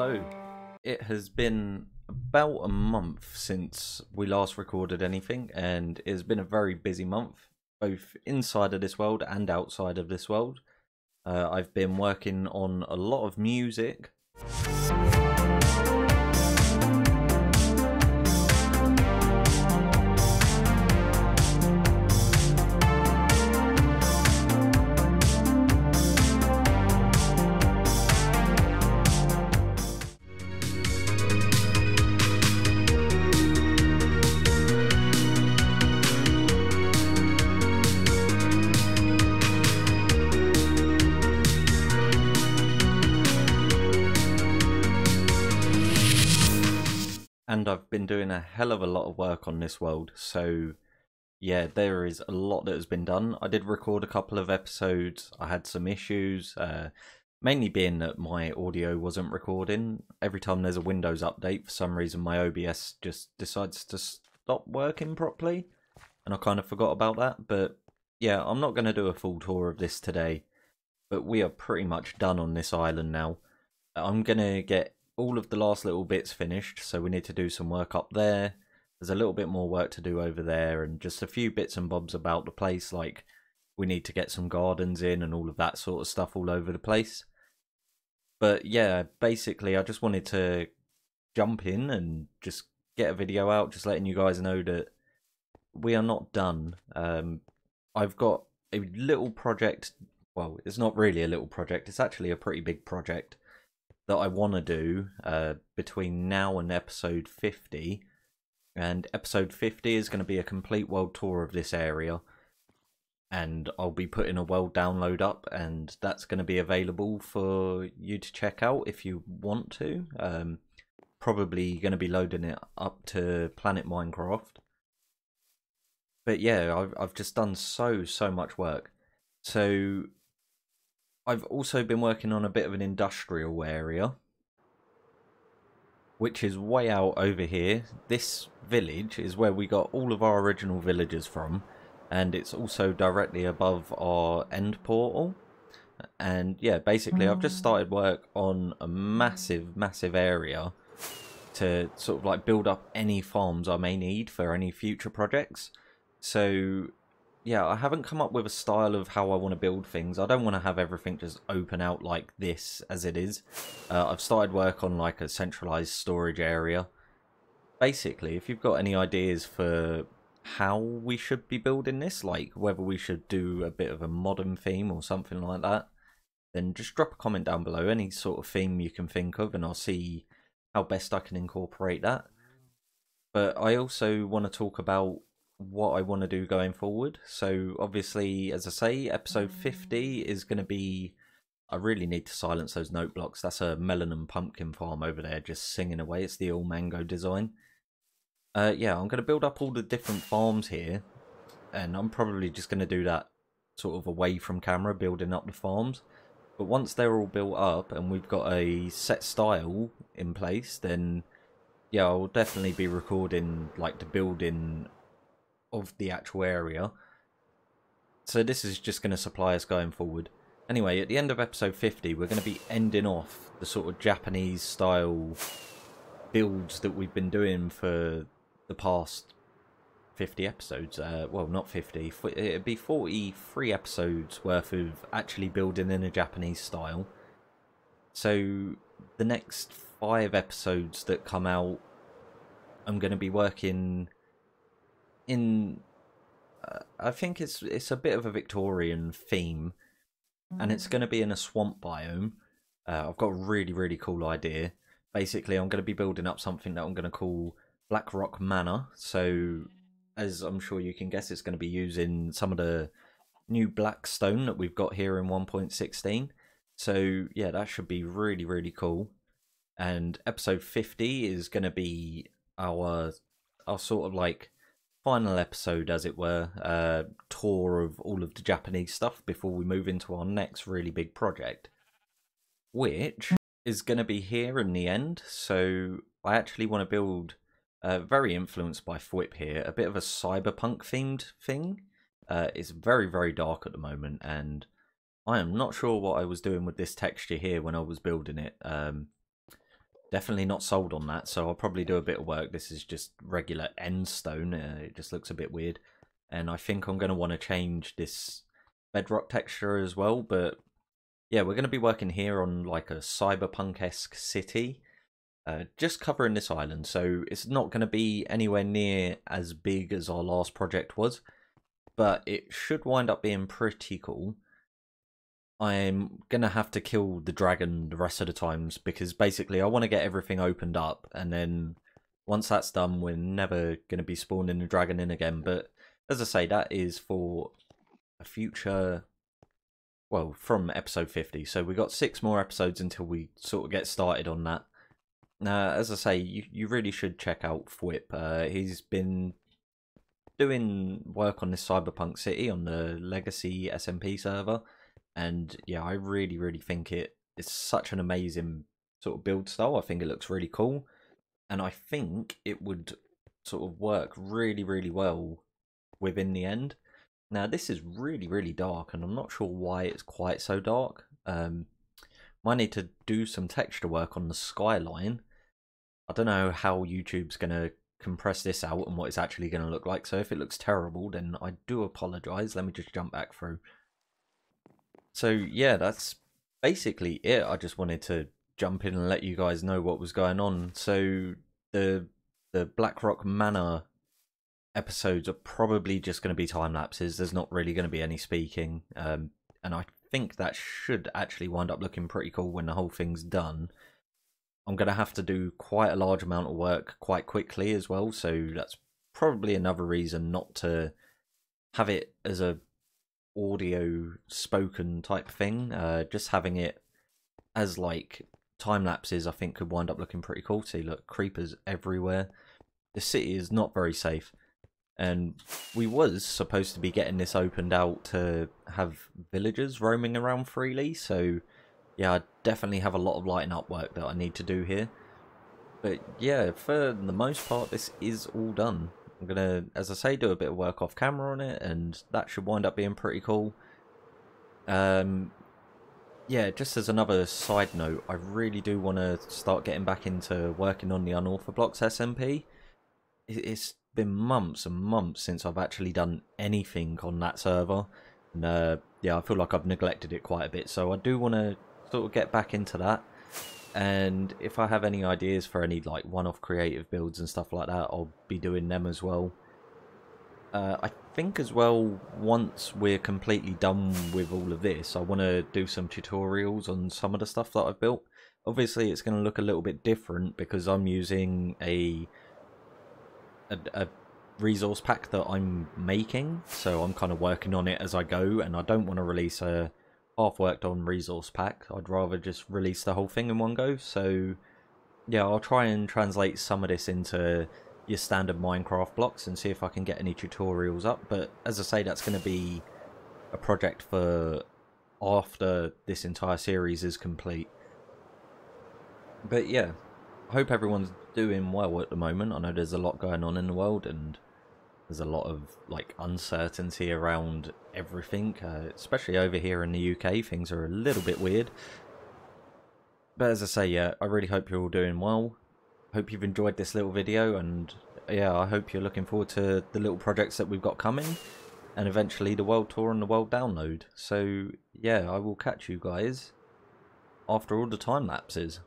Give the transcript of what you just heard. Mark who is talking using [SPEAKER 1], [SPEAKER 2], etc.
[SPEAKER 1] Hello. It has been about a month since we last recorded anything, and it's been a very busy month, both inside of this world and outside of this world. I've been working on a lot of music. And I've been doing a hell of a lot of work on this world, so yeah, there is a lot that has been done. I did record a couple of episodes. I had some issues, mainly being that my audio wasn't recording. Every time there's a Windows update, for some reason my OBS just decides to stop working properly, and I kind of forgot about that. But yeah, I'm not going to do a full tour of this today, but we are pretty much done on this island now. I'm going to get all of the last little bits finished, so we need to do some work up there. There's a little bit more work to do over there, and just a few bits and bobs about the place, like we need to get some gardens in and all of that sort of stuff all over the place. But yeah, basically I just wanted to jump in and just get a video out, just letting you guys know that we are not done. I've got a little project. Well, it's not really a little project, it's actually a pretty big project that I want to do between now and episode 50. And episode 50 is going to be a complete world tour of this area, and I'll be putting a world download up, and that's going to be available for you to check out if you want to. Probably going to be loading it up to Planet Minecraft. But yeah, I've just done so much work. So I've also been working on a bit of an industrial area, which is way out over here. This village is where we got all of our original villagers from, and it's also directly above our end portal. And yeah, basically I've just started work on a massive area to sort of like build up any farms I may need for any future projects. So yeah, I haven't come up with a style of how I want to build things. I don't want to have everything just open out like this as it is. I've started work on like a centralized storage area. Basically, if you've got any ideas for how we should be building this, like whether we should do a bit of a modern theme or something like that, then just drop a comment down below, any sort of theme you can think of, and I'll see how best I can incorporate that. But I also want to talk about what I want to do going forward. So obviously, as I say, episode 50 is going to be, I really need to silence those note blocks. That's a melon and pumpkin farm over there just singing away. It's the all mango design. Yeah, I'm going to build up all the different farms here, and I'm probably just going to do that sort of away from camera, building up the farms. But once they're all built up and we've got a set style in place, then yeah, I'll definitely be recording like the building of the actual area. So this is just going to supply us going forward. Anyway, at the end of episode 50, we're going to be ending off the sort of Japanese style builds that we've been doing for the past 50 episodes. Well, not 50, it'd be 43 episodes worth of actually building in a Japanese style. So the next 5 episodes that come out, I'm going to be working in I think it's a bit of a Victorian theme, and it's going to be in a swamp biome. I've got a really cool idea. Basically, I'm going to be building up something that I'm going to call Black Rock Manor. So as I'm sure you can guess, it's going to be using some of the new black stone that we've got here in 1.16. So yeah, that should be really cool. And episode 50 is going to be our sort of like final episode, as it were, tour of all of the Japanese stuff before we move into our next really big project, which is going to be here in the end. So I actually want to build, very influenced by Thwip here, a bit of a cyberpunk themed thing. It's very dark at the moment, and I am not sure what I was doing with this texture here when I was building it. definitely not sold on that, so I'll probably do a bit of work. This is just regular end stone. It just looks a bit weird. And I think I'm going to want to change this bedrock texture as well. But yeah, we're going to be working here on like a cyberpunk-esque city. Just covering this island, so it's not going to be anywhere near as big as our last project was, but it should wind up being pretty cool. I'm going to have to kill the dragon the rest of the times, because basically I want to get everything opened up, and then once that's done, we're never going to be spawning the dragon in again. But as I say, that is for a future, well, from episode 50, so we got 6 more episodes until we sort of get started on that. As I say, you really should check out Fwip. He's been doing work on this Cyberpunk City on the Legacy SMP server, and yeah, I really think it's such an amazing sort of build style. I think it looks really cool, and I think it would sort of work really well within the end. Now, this is really dark, and I'm not sure why it's quite so dark. Might need to do some texture work on the skyline. I don't know how YouTube's going to compress this out and what it's actually going to look like, so if it looks terrible, then I do apologise. Let me just jump back through. So yeah, that's basically it. I just wanted to jump in and let you guys know what was going on. So the Blackrock Manor episodes are probably just going to be time lapses. There's not really going to be any speaking, and I think that should actually wind up looking pretty cool when the whole thing's done. I'm going to have to do quite a large amount of work quite quickly as well, so that's probably another reason not to have it as a audio spoken type thing. Just having it as like time lapses I think could wind up looking pretty cool. See, look, creepers everywhere. The city is not very safe, and we was supposed to be getting this opened out to have villagers roaming around freely, so yeah, I definitely have a lot of lighting up work that I need to do here. But yeah, for the most part, this is all done. I'm going to, as I say, do a bit of work off camera on it, and that should wind up being pretty cool. Yeah, just as another side note, I really do want to start getting back into working on the Unorthodox SMP. It's been months and months since I've actually done anything on that server. And yeah, I feel like I've neglected it quite a bit, so I do want to sort of get back into that. And if I have any ideas for any like one-off creative builds and stuff like that, I'll be doing them as well. I think as well, once we're completely done with all of this, I want to do some tutorials on some of the stuff that I've built. Obviously it's going to look a little bit different because I'm using a resource pack that I'm making, so I'm kind of working on it as I go, and I don't want to release a half worked on resource pack. I'd rather just release the whole thing in one go. So yeah, I'll try and translate some of this into your standard Minecraft blocks and see if I can get any tutorials up. But as I say, that's going to be a project for after this entire series is complete. But yeah, I hope everyone's doing well at the moment. I know there's a lot going on in the world, and there's a lot of like uncertainty around everything, especially over here in the UK. Things are a little bit weird. But as I say, yeah, I really hope you're all doing well. Hope you've enjoyed this little video, and yeah, I hope you're looking forward to the little projects that we've got coming, and eventually the world tour and the world download. So yeah, I will catch you guys after all the time lapses.